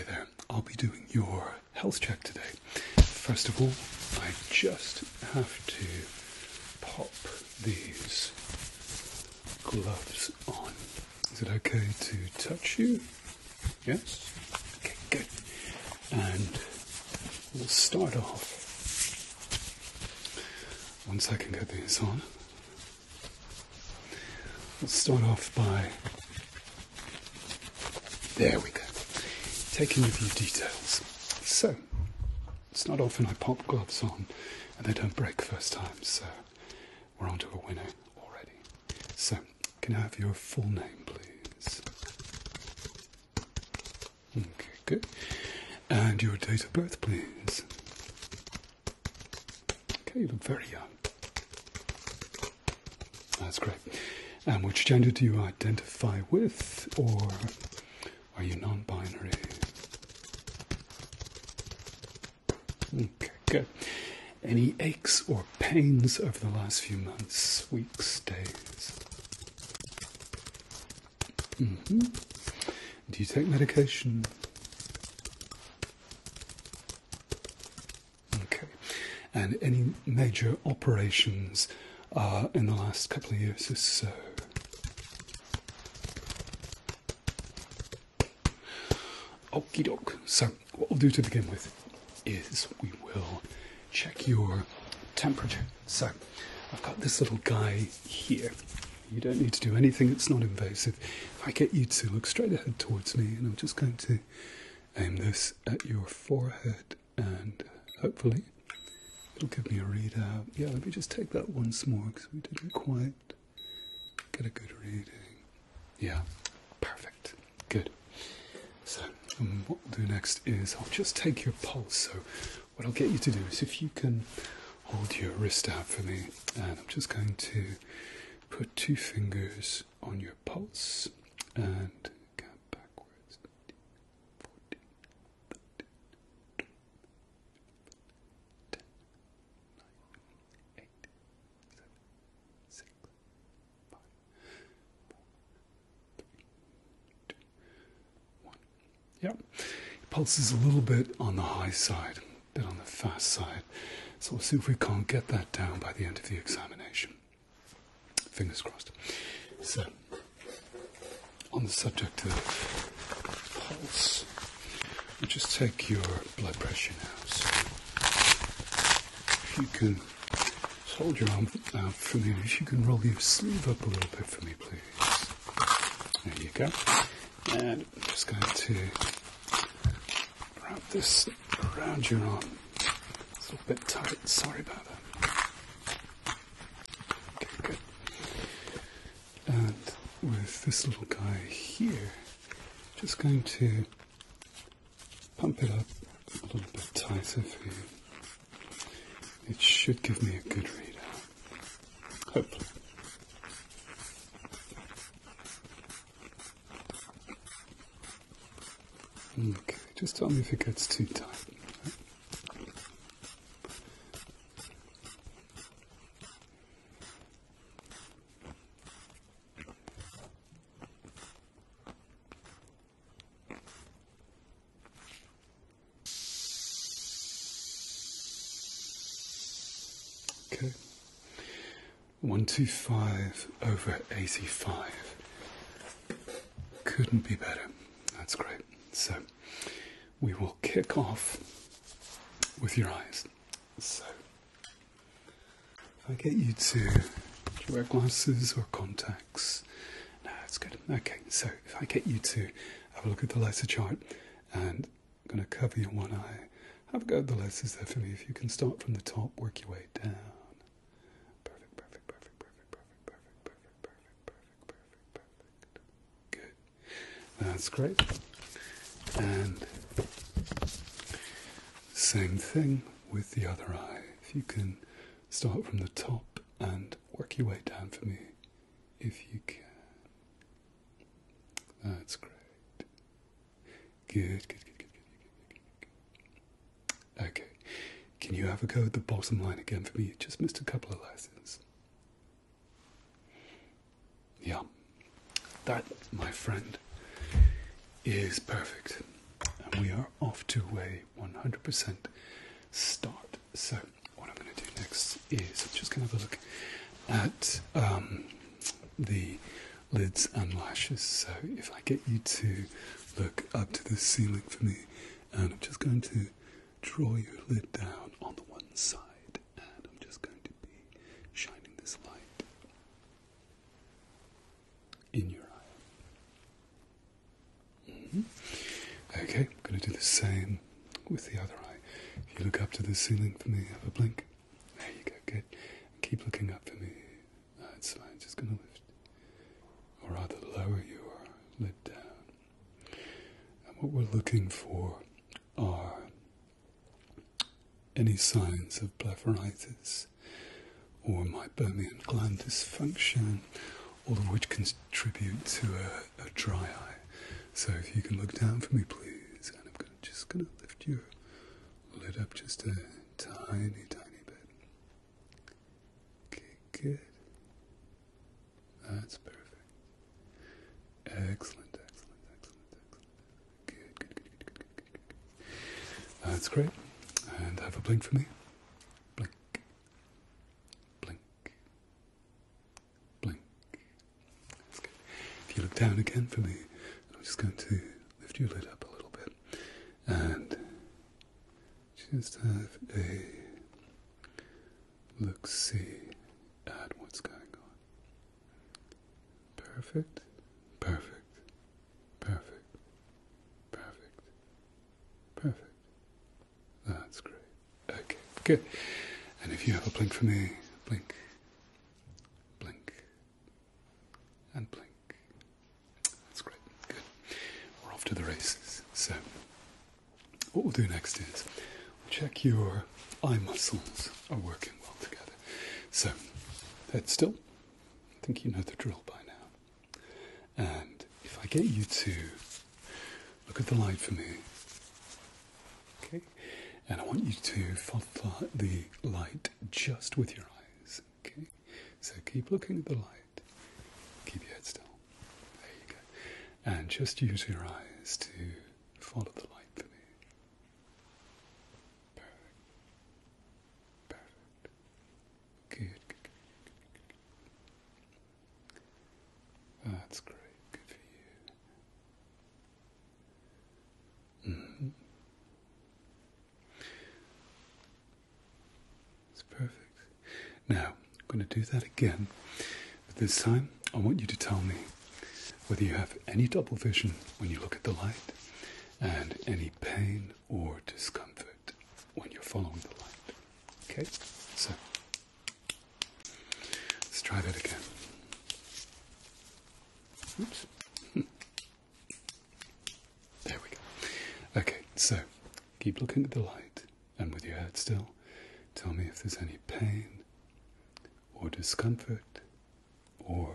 Hi there, I'll be doing your health check today. First of all, I just have to pop these gloves on. Is it okay to touch you? Yes? Okay, good. And we'll start off, once I can get these on, we'll start off by, there we go, taking a few details. So, it's not often I pop gloves on and they don't break first time, so we're on to a winner already. So, can I have your full name, please? Okay, good. And your date of birth, please. Okay, you look very young. That's great. And which gender do you identify with, or are you non-binary? Okay, good. Any aches or pains over the last few months, weeks, days? Do you take medication? Okay. And any major operations in the last couple of years or so? Okie doke. So, what we'll do to begin with is we will check your temperature. So, I've got this little guy here. You don't need to do anything, it's not invasive. If I get you to look straight ahead towards me, and I'm just going to aim this at your forehead, and hopefully it'll give me a readout. Yeah, let me just take that once more, because we didn't quite get a good reading. Yeah, perfect. Good. So, what we'll do next is I'll just take your pulse. So, what I'll get you to do is if you can hold your wrist out for me, and I'm just going to put 2 fingers on your pulse and count backwards. 14, 13, 10, 9, 8, 7, 6, 5, 4, 3, 2, 1. Yeah, your pulse is a little bit on the high side, a bit on the fast side. So we'll see if we can't get that down by the end of the examination. Fingers crossed. So, on the subject of pulse, we'll just take your blood pressure now. So, if you can just hold your arm out for me, if you can roll your sleeve up a little bit for me, please. There you go. And I'm just going to wrap this around your arm. It's a little bit tight, sorry about that. And with this little guy here, just going to pump it up a little bit tighter for you. It should give me a good readout. Hopefully. Okay, just tell me if it gets too tight. Okay, 125 over 85. Couldn't be better. That's great. So, we will kick off with your eyes. So, if I get you to, do you wear glasses or contacts? No, that's good. Okay, so if I get you to have a look at the laser chart, and I'm going to cover your one eye. Have a go at the lasers there for me. If you can start from the top, work your way down. Good. That's great. And same thing with the other eye. If you can start from the top and work your way down for me, if you can. That's great. Good. Okay. Can you have a go at the bottom line again for me? You just missed a couple of lasers. Yeah. That, my friend, is perfect. And we are to a 100% start. So what I'm going to do next is I'm just going to have a look at the lids and lashes. So if I get you to look up to the ceiling for me, and I'm just going to draw your lid down on the one side, and I'm just going to be shining this light in your eye. Okay, I'm going to do the same with the other eye. If you look up to the ceiling for me, have a blink. There you go, good. And keep looking up for me. That's fine, just going to lift, or rather lower your lid down. And what we're looking for are any signs of blepharitis or meibomian gland dysfunction, all of which contribute to a dry eye. So if you can look down for me, please, and I'm just going to lift your lid up just a tiny, tiny bit. Okay, good. That's perfect. Excellent, excellent, excellent, excellent. Good, good, good, good, good, good, good. That's great. And have a blink for me. Blink. Blink. Blink. That's good. If you look down again for me, I'm just going to lift your lid up a little bit and just have a look-see at what's going on. Perfect. Perfect. Perfect. Perfect. Perfect. That's great. Okay, good. And if you have a blink for me, blink, blink, and blink. That's great. Good. We're off to the races. So, what we'll do next is we'll check your eye muscles are working well together. So, head still. I think you know the drill by now. And if I get you to look at the light for me, okay? And I want you to follow the light just with your eyes, okay? So keep looking at the light. Keep your head still. There you go. And just use your eyes to follow the light for me. Perfect. Perfect. Good, good, good, good, good. That's great. Good for you. Mm-hmm. Perfect. Now, I'm going to do that again, but this time I want you to tell me whether you have any double vision when you look at the light and any pain or discomfort when you're following the light. Okay? So, let's try that again. Oops. There we go. Okay, so keep looking at the light and with your head still. Tell me if there's any pain or discomfort or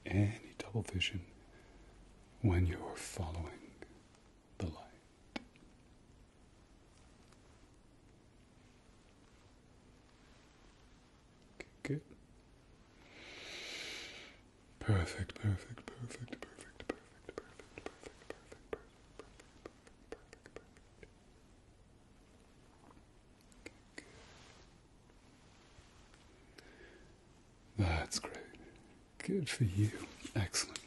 any double vision when you're following the light. Okay, good. Perfect, perfect, perfect, perfect, perfect, perfect, perfect, perfect, perfect, perfect, perfect. That's great. Good for you. Excellent.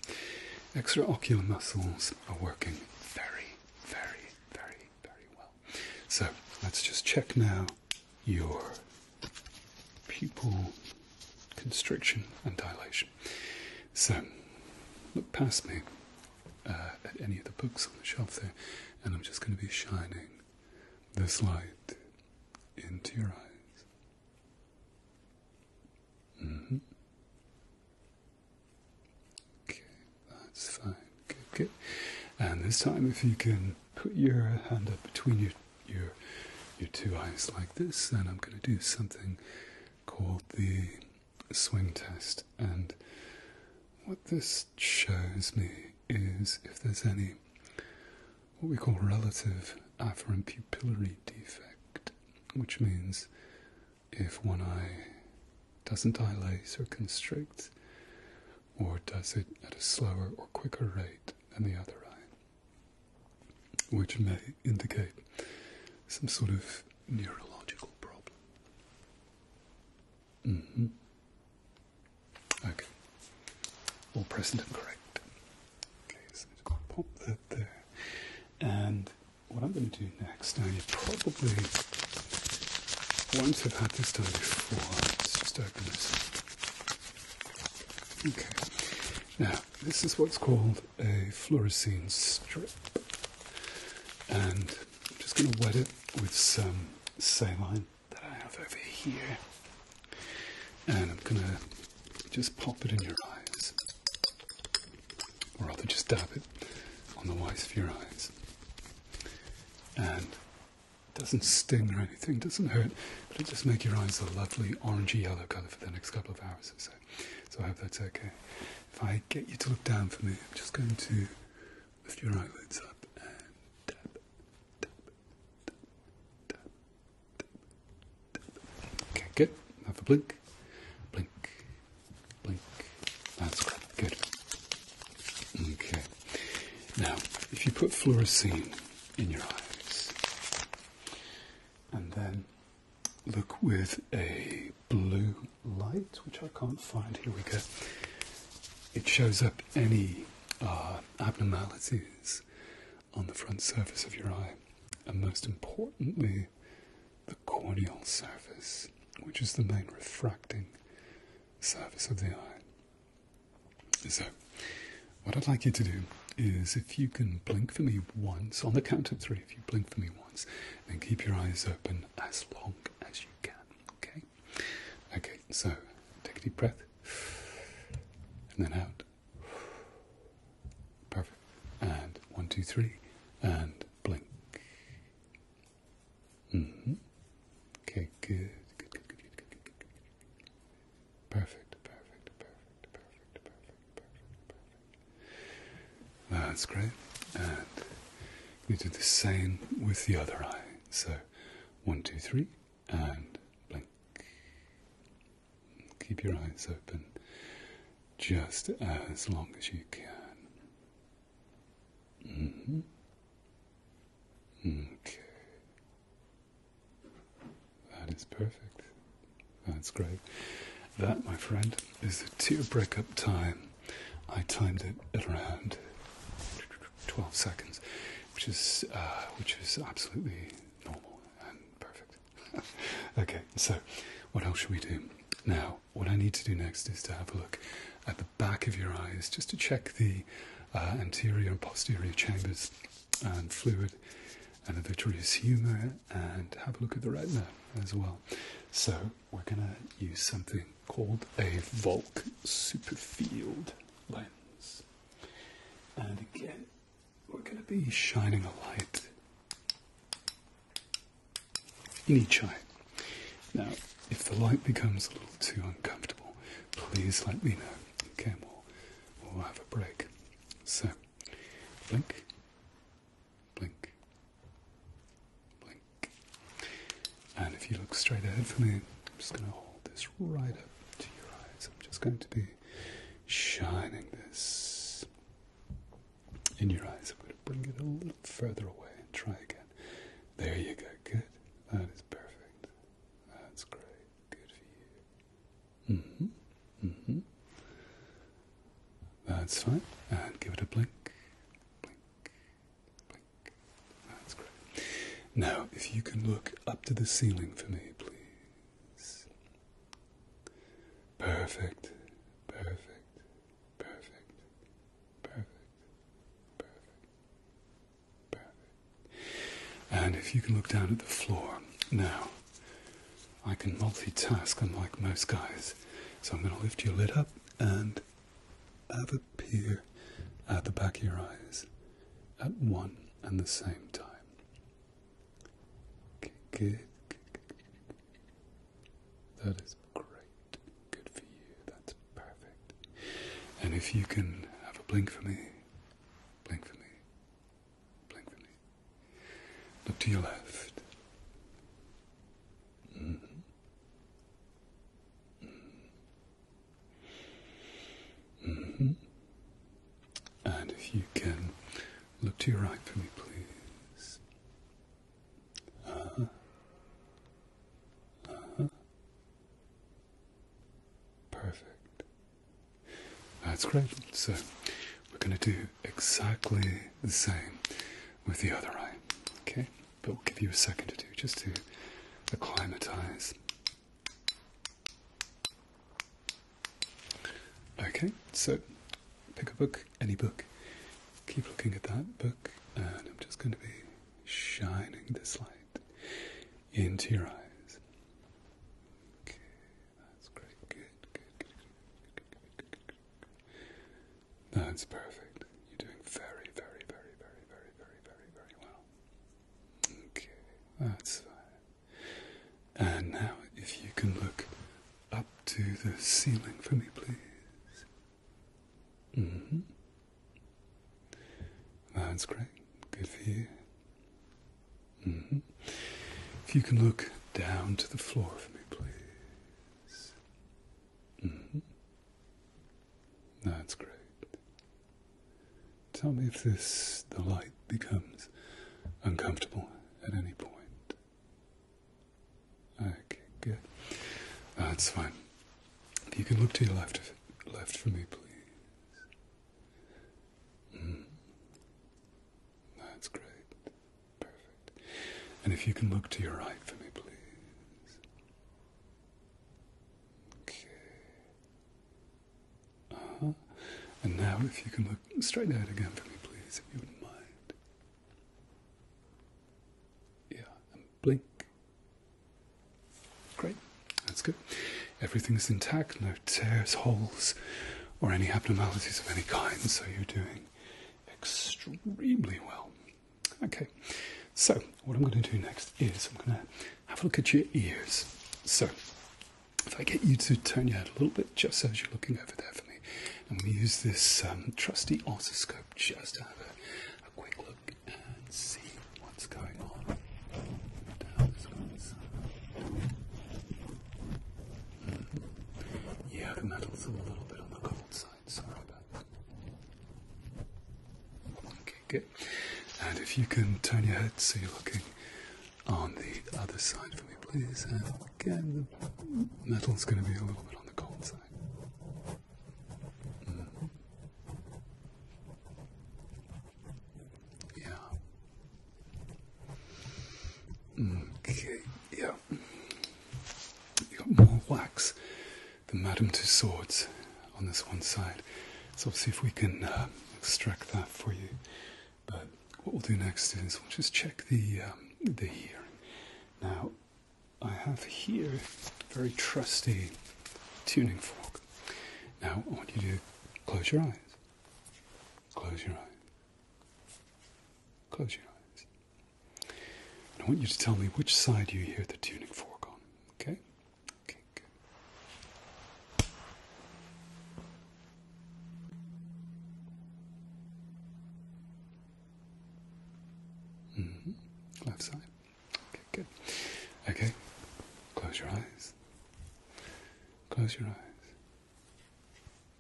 Extraocular muscles are working very, very, very, very well. So let's just check now your pupil constriction and dilation. So look past me at any of the books on the shelf there, and I'm just going to be shining this light into your eyes. Okay, that's fine. Good, good. And this time, if you can put your hand up between your two eyes like this, then I'm going to do something called the swing test. And what this shows me is if there's any what we call relative afferent pupillary defect, which means if one eye doesn't dilate or constrict, or does it at a slower or quicker rate than the other eye. which may indicate some sort of neurological problem. Okay. All present and correct. Okay, so just pop that there. And what I'm going to do next, now you probably won't have had this done before. Let's just open this. Okay. Now, this is what's called a Fluorescein Strip. And I'm just going to wet it with some saline that I have over here. And I'm going to just pop it in your eyes. Or rather, just dab it on the whites of your eyes. And it doesn't sting or anything, doesn't hurt, but it just makes your eyes a lovely orangey yellow colour for the next couple of hours or so. So I hope that's okay. If I get you to look down for me, I'm just going to lift your eyelids up and dab, dab, dab, dab, dab, dab. Okay, good. Have a blink. Blink. Blink. That's great. Good. Okay. Now, if you put fluorescein in your eyes, and then look with a blue light, which I can't find. Here we go. It shows up any abnormalities on the front surface of your eye, and most importantly, the corneal surface, which is the main refracting surface of the eye. So, what I'd like you to do is, if you can blink for me once, on the count of 3, if you blink for me once, then keep your eyes open as long as you can, okay? Okay, so take a deep breath, and then out. Perfect. And 1, 2, 3, and blink. Okay, good. Perfect. That's great. And we do the same with the other eye. So 1, 2, 3, and blink. Keep your eyes open just as long as you can. Okay. That is perfect. That's great. That, my friend, is the tear breakup time. I timed it at around 12 seconds, which is absolutely normal and perfect. Okay, so what else should we do? Now, what I need to do next is to have a look at the back of your eyes, just to check the anterior and posterior chambers and fluid and the vitreous humour, and have a look at the retina as well. So we're going to use something called a Volk superfield lens. And again, we're going to be shining a light in each eye. Now, if the light becomes a little too uncomfortable, please let me know. Okay, we'll have a break. So, blink, blink, blink. And if you look straight ahead for me, I'm just going to hold this right up to your eyes. I'm just going to be shining this in your eyes. I'm going to bring it a little further away and try again. There you go. Good. That is perfect. That's great. Good for you. That's fine. And give it a blink. Blink. Blink. That's great. Now, if you can look up to the ceiling for me, please. Perfect. Perfect. Perfect. Perfect. Perfect. Perfect. And if you can look down at the floor. Now, I can multitask unlike most guys. So I'm going to lift your lid up and have a peer at the back of your eyes at one and the same time. Okay, good. That is great. Good for you. That's perfect. And if you can have a blink for me, blink for me, blink for me. Look to your left. And if you can look to your right for me, please. That's great. So we're going to do exactly the same with the other eye. Okay? But we'll give you a second to do, just to acclimatize. Okay, so pick a book, any book. Keep looking at that book, and I'm just going to be shining this light into your eyes. Okay, that's great. Good. That's perfect. You're doing very, very, very, very, very, very, very, very well. Okay, that's fine. And now, if you can look up to the ceiling for me, please. Mm-hmm. That's great. Good for you. Mm-hmm. If you can look down to the floor for me, please. Mm-hmm. That's great. Tell me if the light becomes uncomfortable at any point. Okay, good. That's fine. If you can look to your left for me, please. That's great. Perfect. And if you can look to your right for me, please. Okay. And now if you can look straight ahead again for me, please, if you wouldn't mind. Yeah, and blink. Great. That's good. Everything's intact, no tears, holes, or any abnormalities of any kind, so you're doing extremely well. Okay, so what I'm going to do next is I'm going to have a look at your ears. So, if I get you to turn your head a little bit, just as you're looking over there for me, and we use this trusty otoscope just to have a quick look and see what's going on down this one side. Yeah, the metal's a little bit on the cold side, sorry about that. Okay, good. And if you can turn your head so you're looking on the other side for me, please. And again, the metal's going to be a little bit on the cold side. Yeah. Okay, yeah. You got more wax than Madame Tussauds on this one side. So we'll see if we can extract that for you. But what we'll do next is we'll just check the hearing. Now, I have here a very trusty tuning fork. Now, I want you to close your eyes. Close your eyes. Close your eyes. And I want you to tell me which side you hear the tuning fork on. Okay? Okay, good. Left side. Okay, good. Okay, close your eyes. Close your eyes.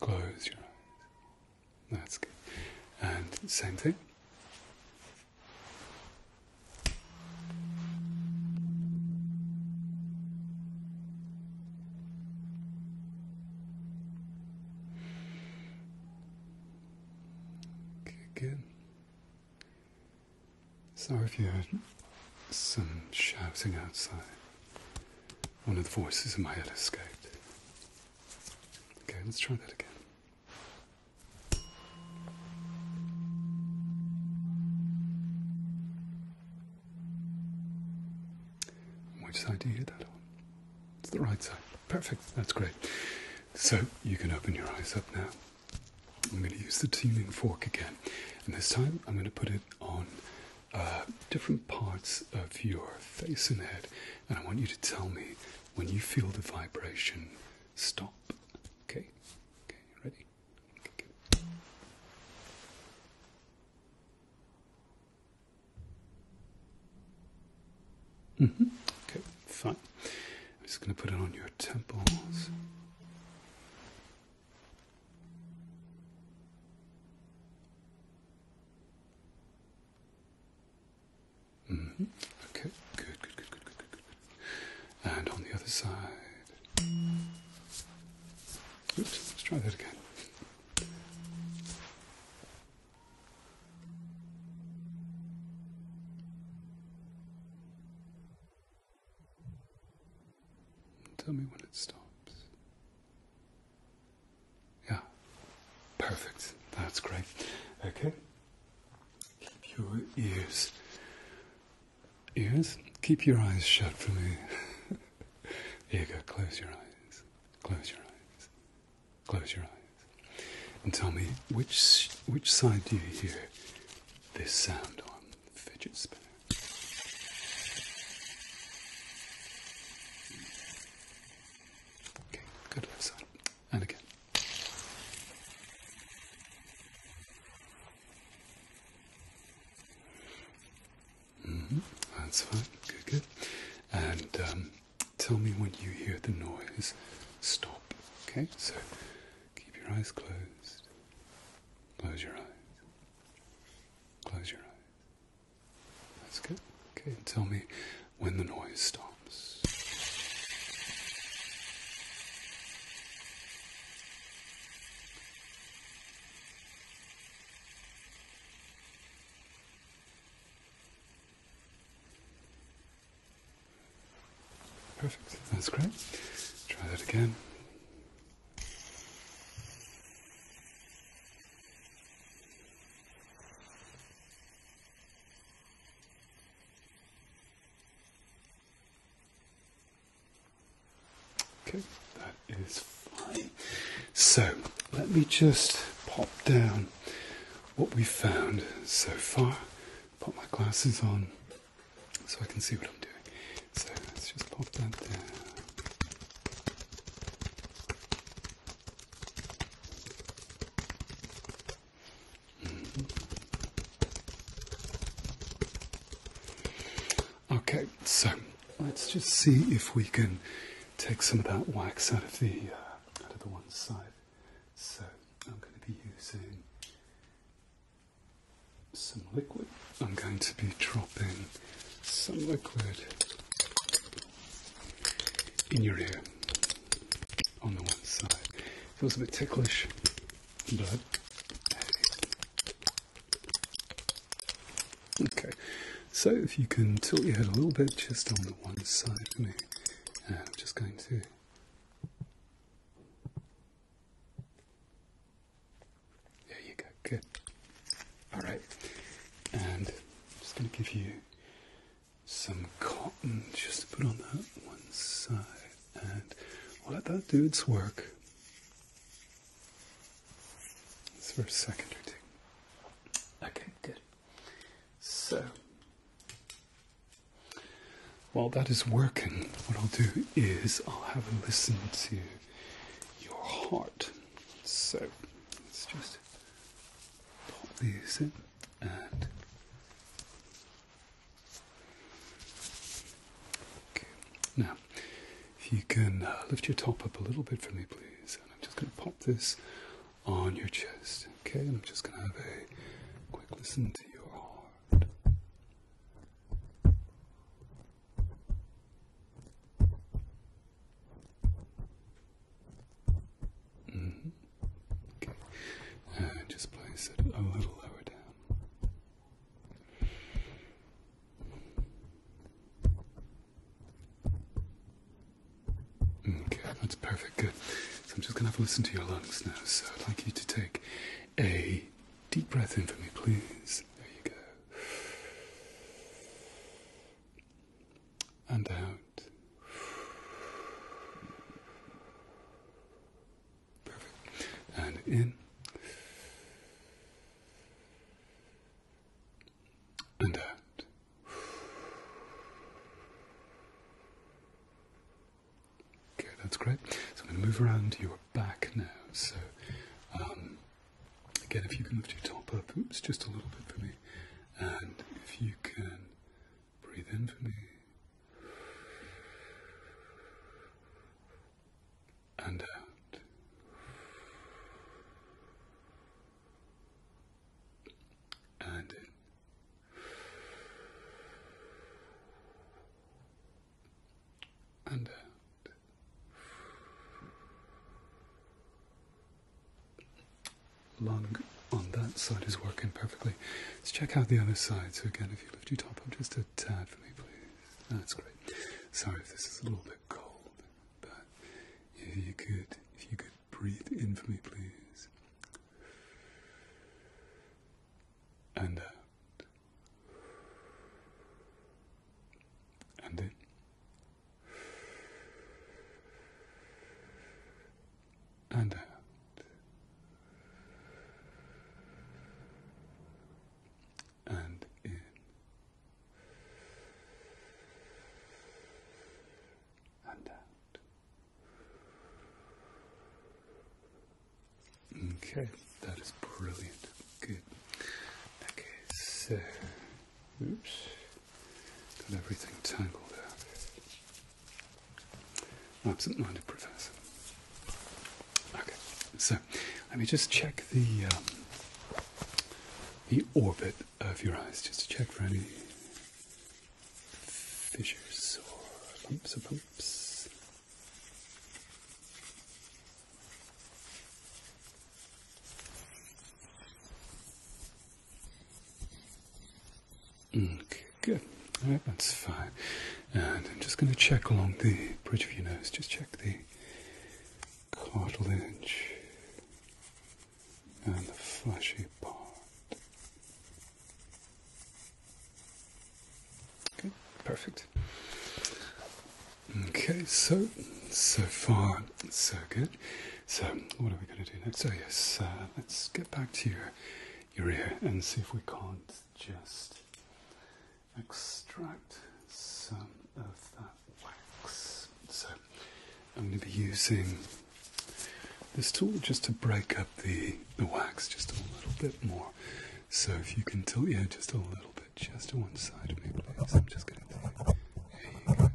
Close your eyes. That's good. And same thing. Okay, good. Sorry if you heard some shouting outside. One of the voices in my head escaped. Okay, let's try that again. Which side do you hear that on? It's the right side. Perfect, that's great. So you can open your eyes up now. I'm going to use the tuning fork again. And this time I'm going to put it on different parts of your face and head, and I want you to tell me when you feel the vibration stop. Okay? Okay, ready? Okay, good. Okay, fine. I'm just going to put it on your temples. Okay, good. And on the other side. Oops, let's try that again. tell me when it stops. Yeah, perfect. That's great. Okay. Keep your keep your eyes shut for me. There you go. Close your eyes. Close your eyes. Close your eyes. And tell me, which side do you hear this sound on? Fidget spinner. Okay, good left side. And again. That's fine. Good, good. And tell me when you hear the noise stop. Okay, so keep your eyes closed. Close your eyes. Close your eyes. That's good. Okay, and tell me when the noise stops. Perfect. That's great. Try that again. Okay, that is fine. So, let me just pop down what we found so far. Put my glasses on so I can see what I'm doing. So, let's just pop that down. Okay, so let's just see if we can take some of that wax out of the one side. So I'm going to be using some liquid. I'm going to be dropping some liquid in your ear on the one side. Feels a bit ticklish, but okay. So if you can tilt your head a little bit just on the one side for me. I'm just going to there you go, good. Alright. And I'm just going to give you some cotton just to put on that one side. And we'll let that do its work. Just for a second or two. Okay, good. So while that is working, what I'll do is I'll have a listen to your heart. So let's just pop these in and okay. Now, if you can lift your top up a little bit for me, please. And I'm just going to pop this on your chest. Okay, and I'm just going to have a quick listen to your heart. Just place it a little lower down. Okay, that's perfect, good. So I'm just going to have a listen to your lungs now. So I'd like you to take a deep breath in for me, please. There you go. And out. Perfect. And in. And out. Okay, that's great. So I'm going to move around to your back now. So, again, if you can lift your top up, oops, just a little bit for me. And if you can breathe in for me. And out. And in. And out. Lung on that side is working perfectly. Let's check out the other side. So again, if you lift your top up just a tad for me, please. That's great. Sorry if this is a little bit cold, but if you could breathe in for me, please. And out. And in. And out. And in. And out. Okay, that is brilliant. Good. Okay, so, oops, got everything tangled up. Absent-minded professor. Okay, so let me just check the orbit of your eyes, just to check for any fissures or lumps or bumps. Okay, good. All right, that's fine. And I'm just going to check along the bridge of your nose. Just check the cartilage and the fleshy part. Okay, perfect. Okay, so far, so good. So, what are we going to do next? So, yes, let's get back to your ear and see if we can't just extract some of that wax. So, I'm going to be using this tool just to break up the wax just a little bit more. So if you can tilt your head just a little bit, just to one side of me, please. I'm just going to do it. There you go.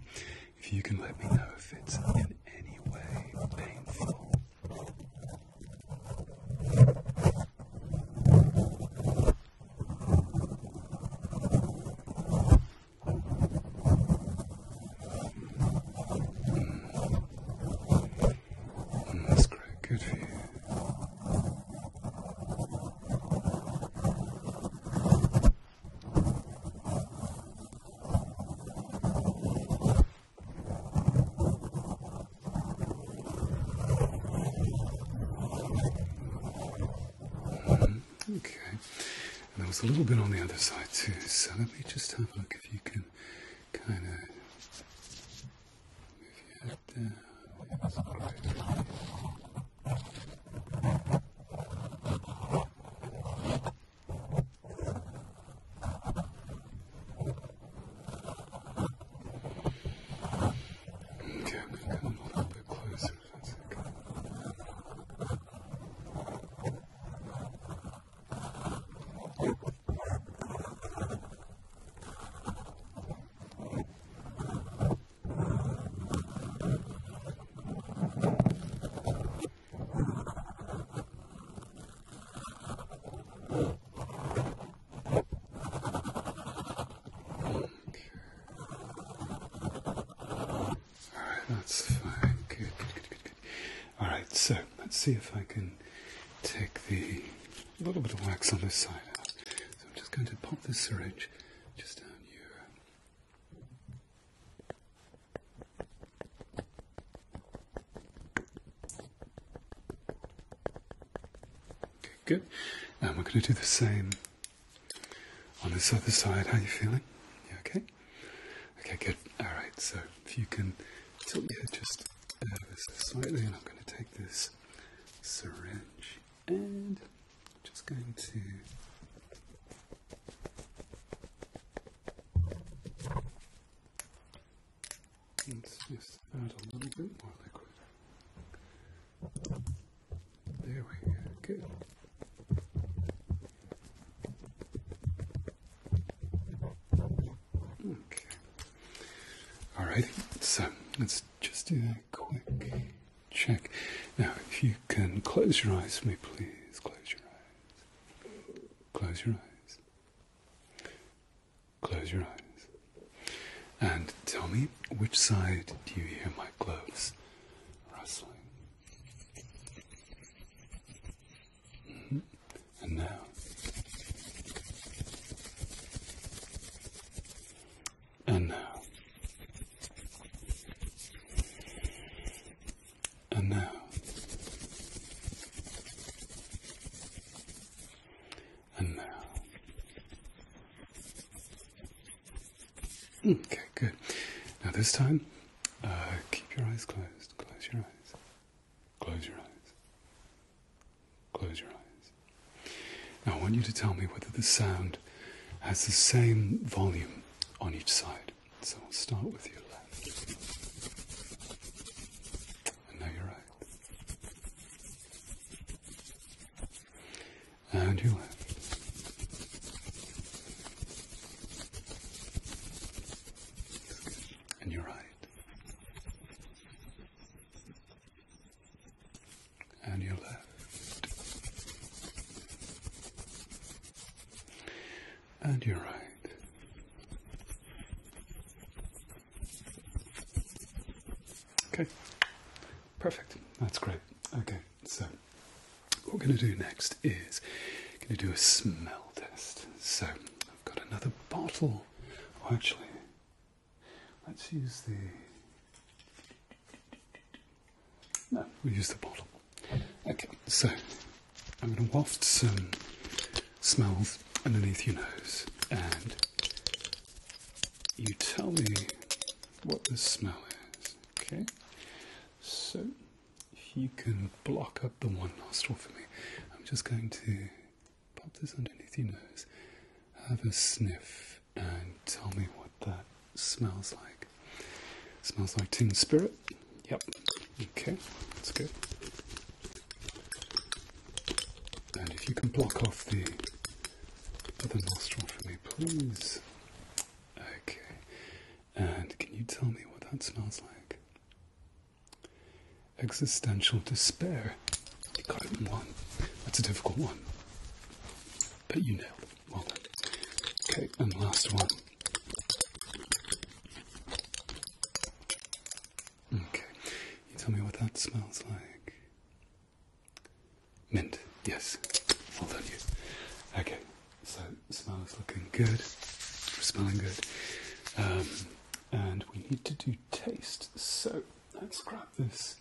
If you can let me know if it's in any way painful. That's great. Good for you. Okay, and there was a little bit on the other side too, so let me just have a look if you can kind of move your head down. That's great. Okay, I'm going to come a little bit closer if that's okay. That's fine. Good. Alright, so let's see if I can take the little bit of wax on this side out. So I'm just going to pop the syringe just down here. Okay, good. And we're going to do the same on this other side. How are you feeling? You okay? Okay, good. Alright, so if you can tilt your head just ever so slightly, and I'm going to take this syringe and I'm just going to let's just add a little bit more liquid. There we go. Good. Okay. Alrighty, so let's just do a quick check. Now, if you can close your eyes for me, please. Close your eyes. Close your eyes. Close your eyes. And tell me, which side do you hear my gloves rustling? And now. And now. And now. Okay, good. Now this time, keep your eyes closed. Close your eyes. Close your eyes. Close your eyes. Now I want you to tell me whether the sound has the same volume on each side. So I'll start with your left. And now your right. And your left. And your right. And your left. And your right. Okay, perfect. That's great. Okay, so what we're going to do next is going to do a smell test. So I've got another bottle. Oh, actually, let's use the... No, we'll use the bottle. Okay, so I'm going to waft some smells underneath your nose, and you tell me what the smell is. Okay, so if you can block up the one nostril for me, I'm just going to pop this underneath your nose, have a sniff, and tell me what that smells like. Smells like teen spirit. Yep. Okay, that's good. And if you can block off the other nostril for me, please. Okay. And can you tell me what that smells like? Existential despair. You got it in one. That's a difficult one. But you nailed it. Well done. Okay, and last one. Okay. You tell me what that smells like. Mint. Yes. Well done, you. Okay. So, smells looking good. We're smelling good. And we need to do taste. So, let's grab this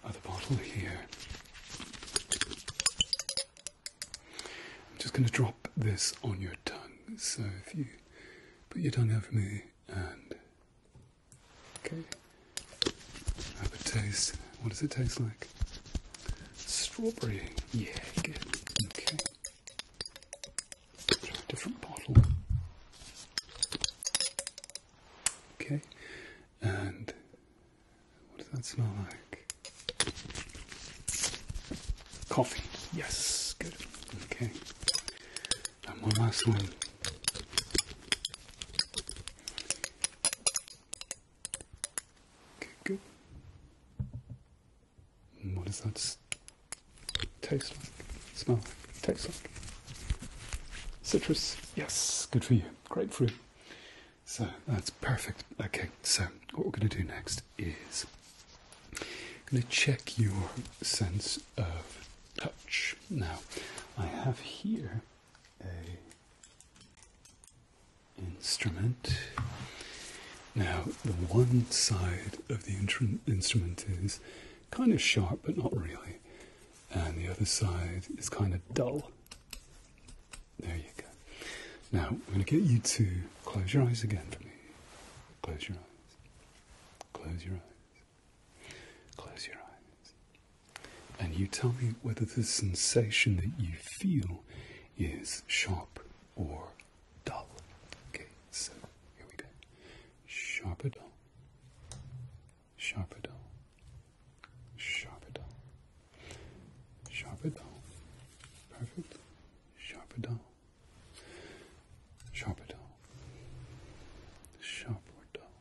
other bottle here. I'm just going to drop this on your tongue. So, if you put your tongue over me and... Okay. Have a taste. What does it taste like? Strawberry. Yeah, good. Okay. Try a different bottle. Okay. And what does that smell like? Coffee. Yes, good. Okay. And one last one. Okay, good. And what does that taste like? Smell like? Taste like? Citrus. Yes, good for you. Grapefruit. So that's perfect. Okay, so what we're going to do next is going to check your sense of touch. Now, I have here a instrument. Now, the one side of the instrument is kind of sharp, but not really. And the other side is kind of dull. There you go. Now, I'm going to get you to close your eyes again for me. Close your eyes. Close your eyes. Close your eyes. And you tell me whether the sensation that you feel is sharp or dull. Okay, so here we go. Sharp or dull. Sharp or dull. Sharp or dull. Sharp or dull. Perfect. Sharp or dull. Sharp or dull. Sharp or dull.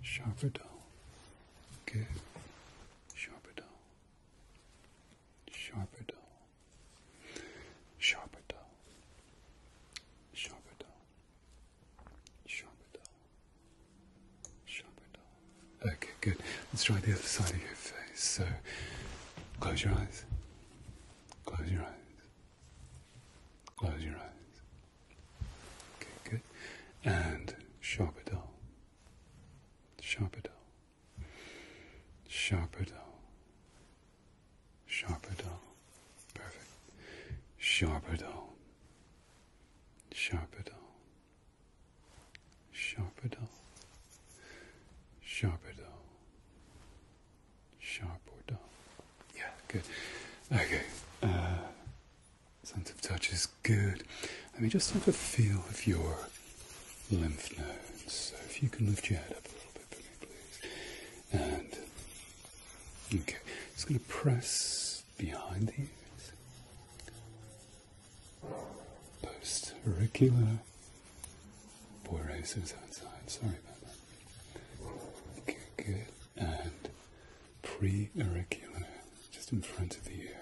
Sharp or dull. Good. Sharp or dull. Sharp or dull. Sharp or dull. Sharp or dull. Sharp or dull. Sharp or dull. Okay, good. Let's try the other side of your face. So, close your eyes. Close your eyes. Close your eyes. Okay, good. And sharp or dull. Sharp or dull. Sharp or dull. Sharp or dull. Perfect. Sharp or dull. Sharp or dull. good. Okay, sense of touch is good. Let me just have a feel of your lymph nodes. So if you can lift your head up a little bit for me, please. And, okay, just going to press behind the ears. Post-auricular. Boy racers outside, sorry about that. Okay, good. And pre-auricular, just in front of the ear.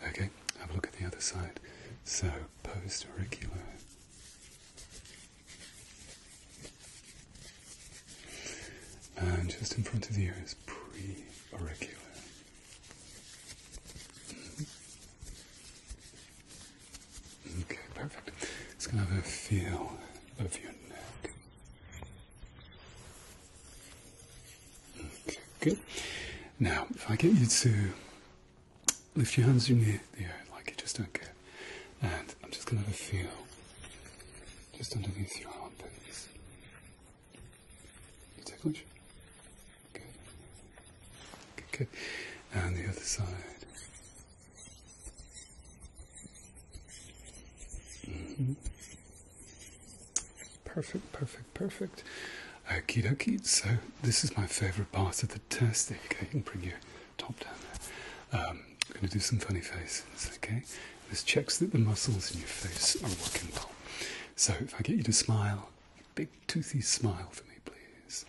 Okay, have a look at the other side. So, post-auricular. And just in front of the ear is pre-auricular. Okay, perfect. It's going to have a feel of your neck. Okay, good. Now, if I get you to lift your hands in the air like you just don't care. And I'm just going to have a feel just underneath your armpits. You ticklish? Good. Okay, good. And the other side. Perfect, perfect, perfect. Okie dokie. So this is my favourite part of the test. There you go. You can bring your top down there. I'm going to do some funny faces, okay? This checks that the muscles in your face are working well. So if I get you to smile, big toothy smile for me, please.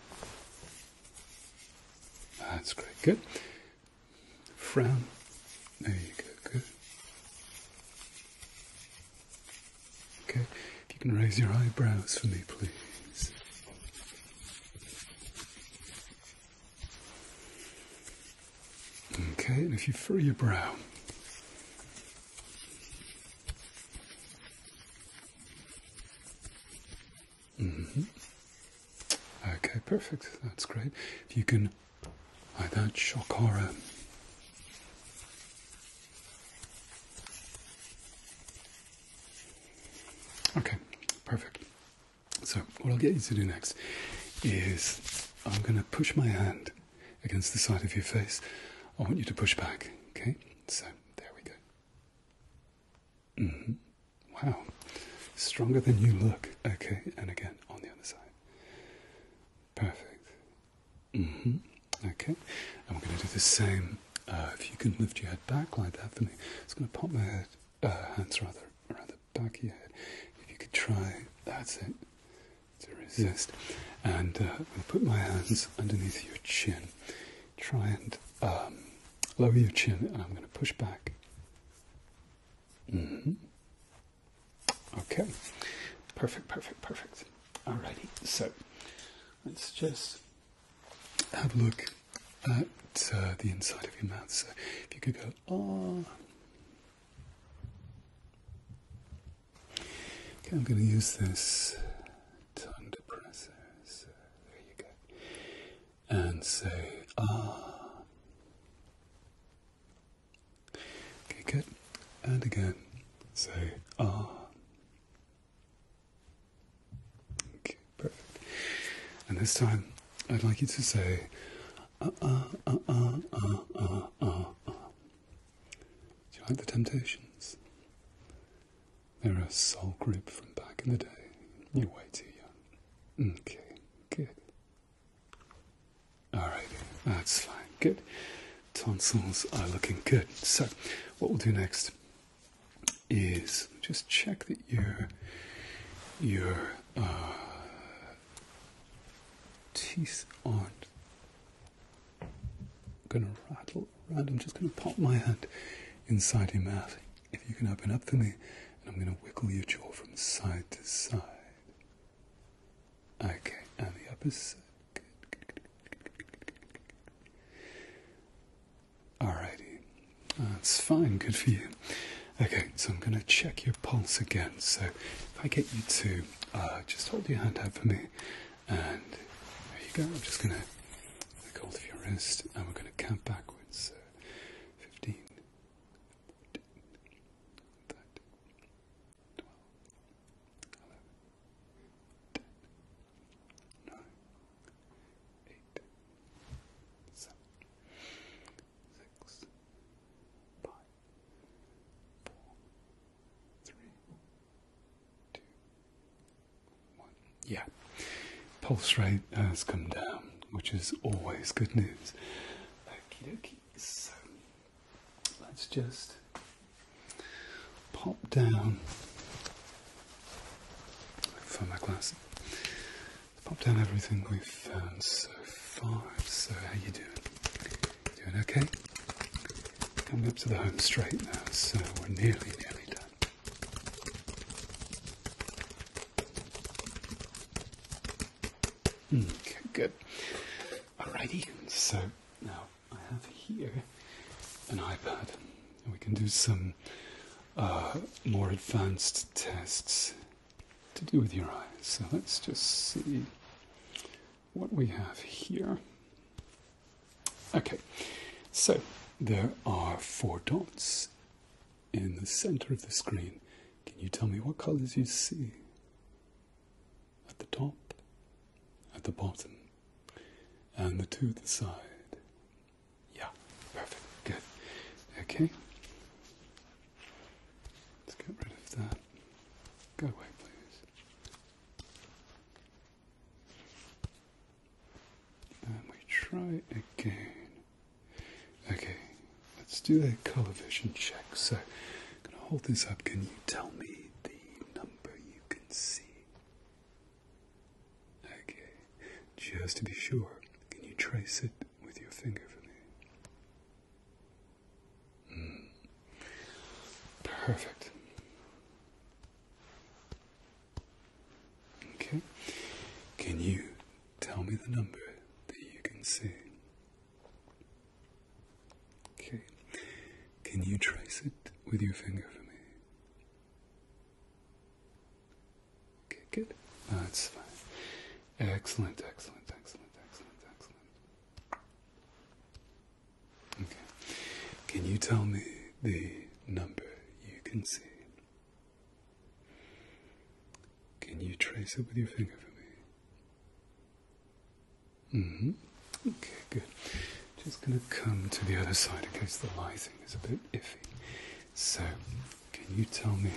That's great. Good. Frown. There you go. Good. Okay. If you can raise your eyebrows for me, please. Okay, and if you furrow your brow. Okay, perfect. That's great. If you can, like that, shock horror. Okay, perfect. So what I'll get you to do next is I'm going to push my hand against the side of your face. I want you to push back, okay? So, there we go. Wow. Stronger than you look. Okay, and again, on the other side. Perfect. Okay, and we're going to do the same. If you can lift your head back like that for me. It's going to pop my head, hands rather, around the back of your head. If you could try, that's it, to resist. And I'm going to put my hands underneath your chin. Try and lower your chin, and I'm going to push back. Okay. Perfect, perfect, perfect. Alrighty, so let's just have a look at the inside of your mouth. So if you could go, ah. Okay, I'm going to use this tongue depressor. So there you go. And say, ah. Okay, good. And again, say, ah. Okay, perfect. And this time, I'd like you to say, Do you like the Temptations? They're a soul group from back in the day. You're way too young. Okay, good. Alright, that's fine. Good. Tonsils are looking good. So, what we'll do next is just check that your teeth aren't going to rattle around. I'm just going to pop my hand inside your mouth. If you can open up for me, and I'm going to wiggle your jaw from side to side. Okay, and the upper side. Good, good, good. Alrighty, that's fine, good for you. Okay, so I'm going to check your pulse again. So if I get you to just hold your hand out for me, and there you go. I'm just going to take hold of your wrist, and we're going to count backwards. 15, 14, 13, 12, 11, 10, 9, Yeah, pulse rate has come down, which is always good news. Okie dokie. So let's just pop down for my glasses. Pop down everything we've found so far. So how you doing? Doing okay? Coming up to the home straight now, so we're nearly done. Okay, good. Alrighty, so now I have here an iPad, and we can do some more advanced tests to do with your eyes. So let's just see what we have here. Okay, so there are 4 dots in the center of the screen. Can you tell me what colors you see? At the top, at the bottom, and the 2 at the side. Yeah, perfect, good. Okay, let's get rid of that. Go away, please. And we try again. Okay, let's do a color vision check. So, I'm going to hold this up. Can you tell me the number you can see? Okay, just to be sure, can you trace it with your finger for me? Perfect. Okay, can you tell me the number that you can see? Okay, can you trace it with your finger for me? Okay, good. That's fine. Excellent, excellent, excellent, excellent, excellent. Okay, can you tell me the number you can see? Can you trace it with your finger for me? Okay, good. Just going to come to the other side in case the lighting is a bit iffy. So, can you tell me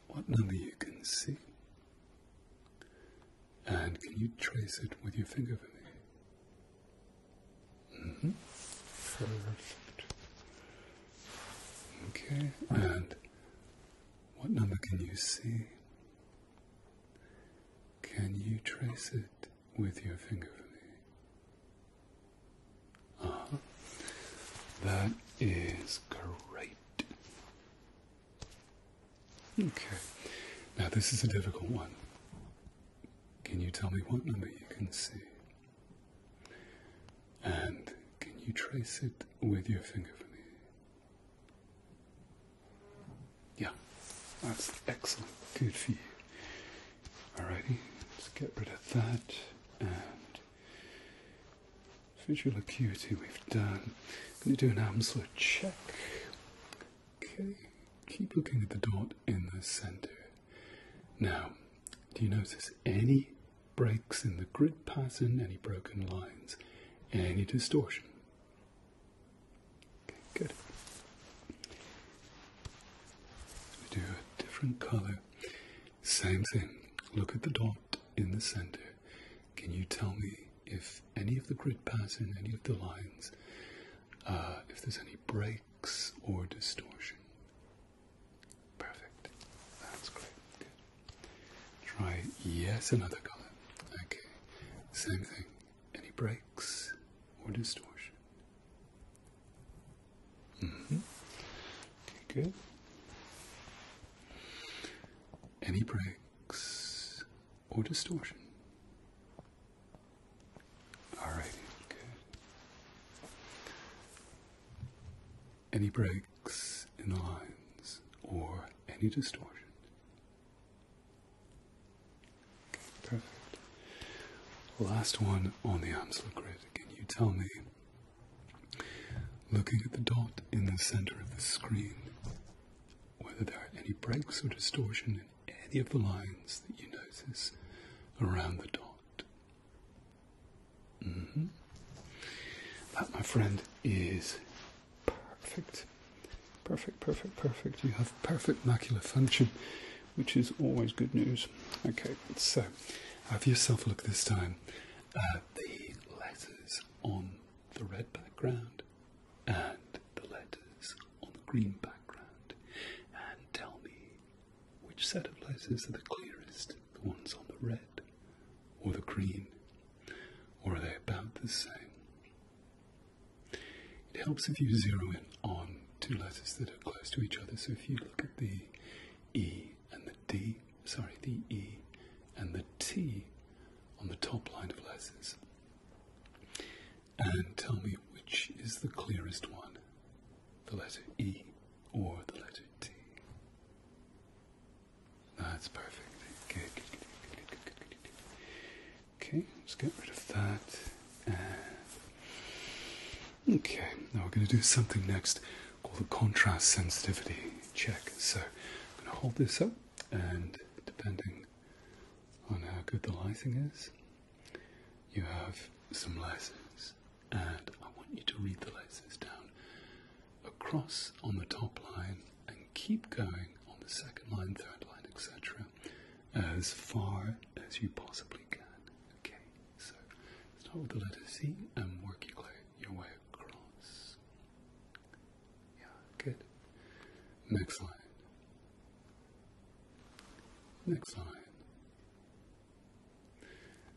what number you can see? And can you trace it with your finger for me? Perfect. Okay, and what number can you see? Can you trace it with your finger for me? That is great. Okay, now this is a difficult one. Can you tell me what number you can see? And can you trace it with your finger for me? Yeah, that's excellent. Good for you. Alrighty, let's get rid of that. And visual acuity we've done. I'm going to do an Amsler check. Okay, keep looking at the dot in the center. Now, do you notice any breaks in the grid pattern, any broken lines, any distortion? Okay, good. We do a different color. Same thing. Look at the dot in the center. Can you tell me if any of the grid pattern, any of the lines, if there's any breaks or distortion? Perfect. That's great. Good. Try yes, another color. Okay. Same thing. Any breaks or distortion? Okay, good. Any breaks or distortion? Alrighty, good. Any breaks in the lines or any distortion? Okay, perfect. Last one on the Amsler grid. Can you tell me, looking at the dot in the center of the screen, whether there are any breaks or distortion in any of the lines that you notice around the dot? That, my friend, is perfect. Perfect, perfect, perfect. You have perfect macular function, which is always good news. Okay, so have yourself a look this time at the letters on the red background and the letters on the green background, and tell me which set of letters are the clearest, the ones on the red or the green, or are they about the same? It helps if you zero in on two letters that are close to each other. So if you look at the E and the D, sorry, the E and the T on the top line of letters, and tell me which is the clearest one, the letter E or the letter T. That's perfect. Good. Okay, let's get rid of that. Okay, now we're going to do something next called the contrast sensitivity check. So I'm going to hold this up, and depending on how good the lighting is, you have some letters, and I want you to read the letters down across on the top line and keep going on the second line, third line, etc. as far as you possibly can. Okay, so start with the letter C and work your way across. Yeah, good. Next line. Next line.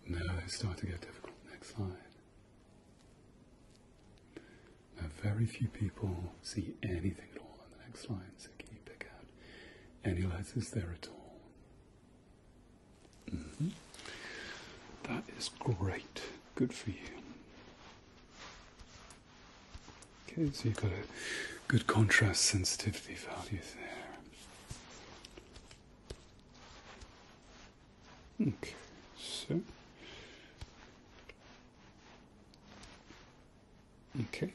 Now they start to get difficult. Next line. Now very few people see anything at all on the next line, so can you pick out any letters there at all? That is great. Good for you. Okay, so you've got a good contrast sensitivity value there. Okay, so. Okay.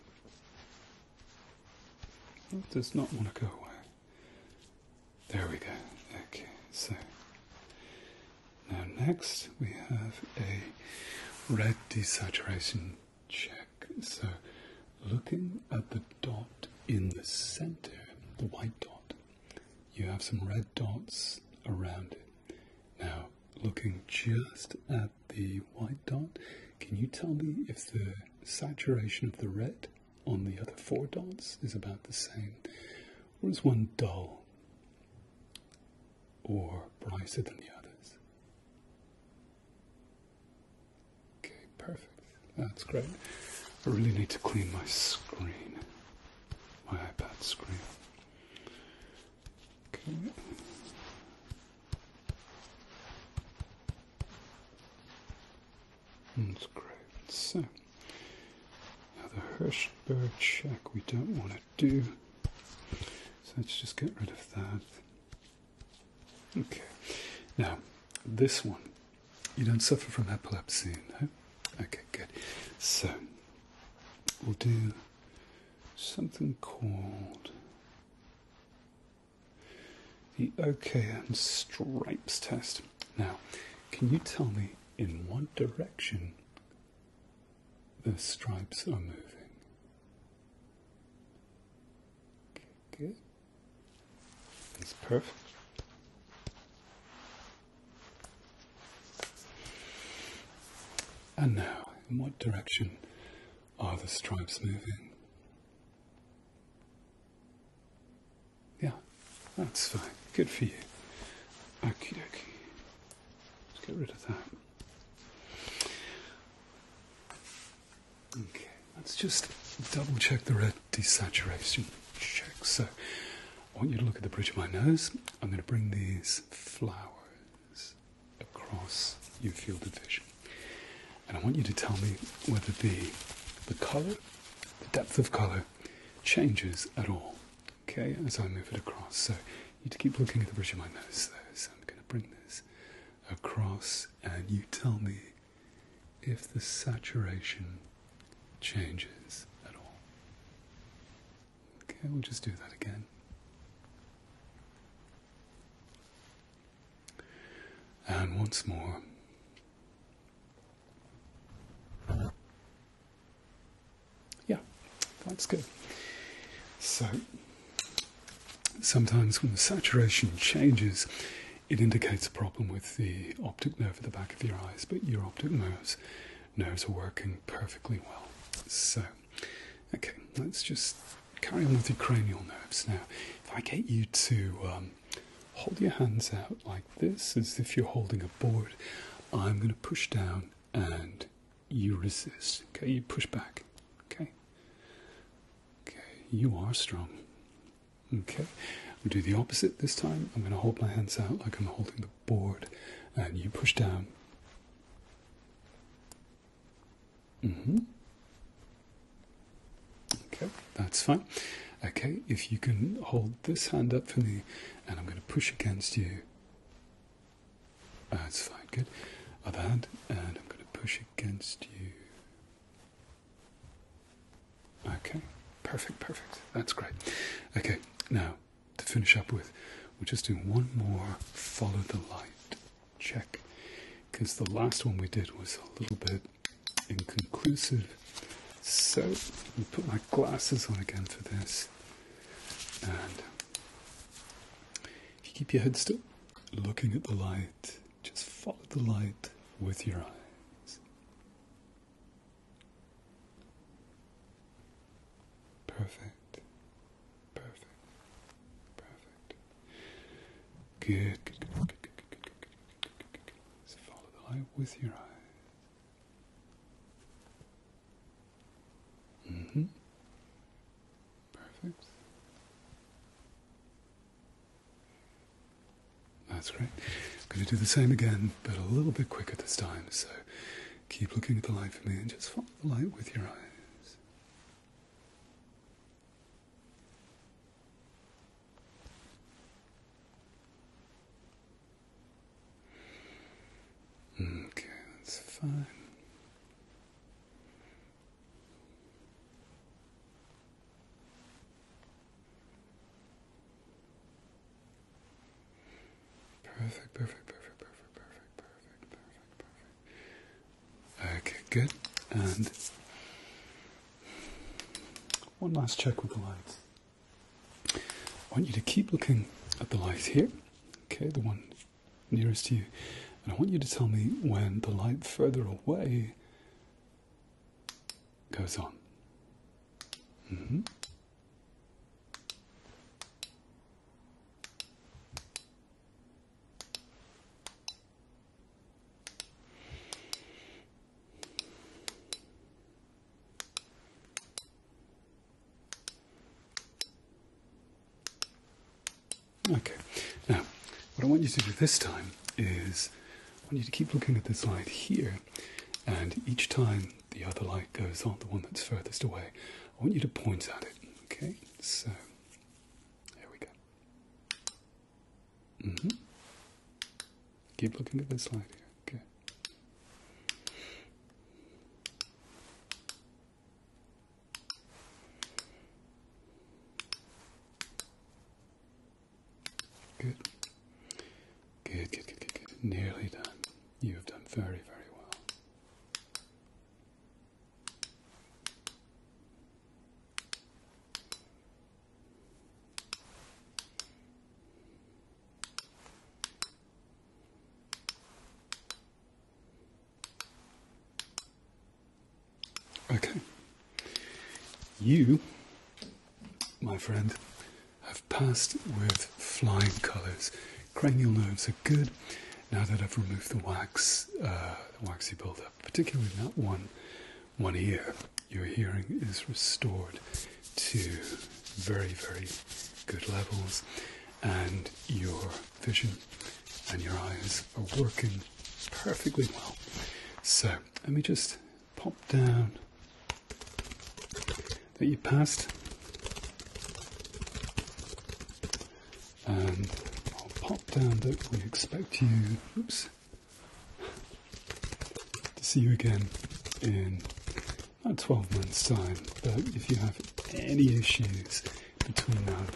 It does not want to go away. There we go. Okay, so. Now next we have a red desaturation check. So looking at the dot in the center, the white dot, you have some red dots around it. Now looking just at the white dot, can you tell me if the saturation of the red on the other four dots is about the same, or is one dull or brighter than the others? Perfect. That's great. I really need to clean my screen, my iPad screen. Okay. That's great. So, now the Hirschberg check we don't want to do. So let's just get rid of that. Okay. Now, this one. You don't suffer from epilepsy, no? Okay, good. So, we'll do something called the OKM stripes test. Now, can you tell me in what direction the stripes are moving? Okay, good. That's perfect. And now, in what direction are the stripes moving? Yeah, that's fine. Good for you. Okie dokie. Let's get rid of that. Okay, let's just double check the red desaturation check. So, I want you to look at the bridge of my nose. I'm going to bring these flowers across your field of vision. And I want you to tell me whether the colour, the depth of colour, changes at all, okay, as I move it across. So you need to keep looking at the bridge of my nose there. So I'm going to bring this across, and you tell me if the saturation changes at all. Okay, we'll just do that again. And once more. Yeah, that's good. So, sometimes when the saturation changes, it indicates a problem with the optic nerve at the back of your eyes, but your optic nerves are working perfectly well. So, okay, let's just carry on with your cranial nerves now. If I get you to hold your hands out like this, as if you're holding a board, I'm going to push down and you resist. Okay, you push back. Okay. Okay, you are strong. Okay, we'll do the opposite this time. I'm going to hold my hands out like I'm holding the board and you push down. Okay, that's fine. Okay, if you can hold this hand up for me, and I'm going to push against you. That's fine, good. Other hand, and I'm going to push against you. Okay, perfect. That's great. Okay, now, to finish up with, we're just doing one more follow the light check, because the last one we did was a little bit inconclusive. So, I'll put my glasses on again for this. And if you keep your head still, looking at the light, just follow the light with your eyes. Perfect. Good. So follow the light with your eyes. Perfect. That's great. I'm going to do the same again, but a little bit quicker this time. So keep looking at the light for me and just follow the light with your eyes. Okay, that's fine. Perfect. Okay, good. And one last check with the light. I want you to keep looking at the light here, okay, the one nearest to you, and I want you to tell me when the light further away goes on. Okay, now what I want you to do this time is I want you to keep looking at this light here, and each time the other light goes on, the one that's furthest away, I want you to point at it, okay? So, there we go. Keep looking at this light here, okay? Good. Nearly done. You have done very, very well. Okay. You, my friend, have passed with flying colours. Cranial nerves are good. Now that I've removed the waxy buildup, particularly in that one ear, your hearing is restored to very, very good levels, and your vision and your eyes are working perfectly well. So let me just pop down that you passed, and I'll pop down that we expect you, to see you again in about 12 months' time. But if you have any issues between now and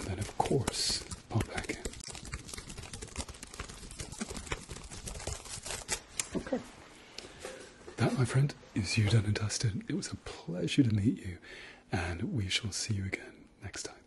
then, of course, pop back in. Okay. That, my friend, is you done and dusted. It was a pleasure to meet you, and we shall see you again next time.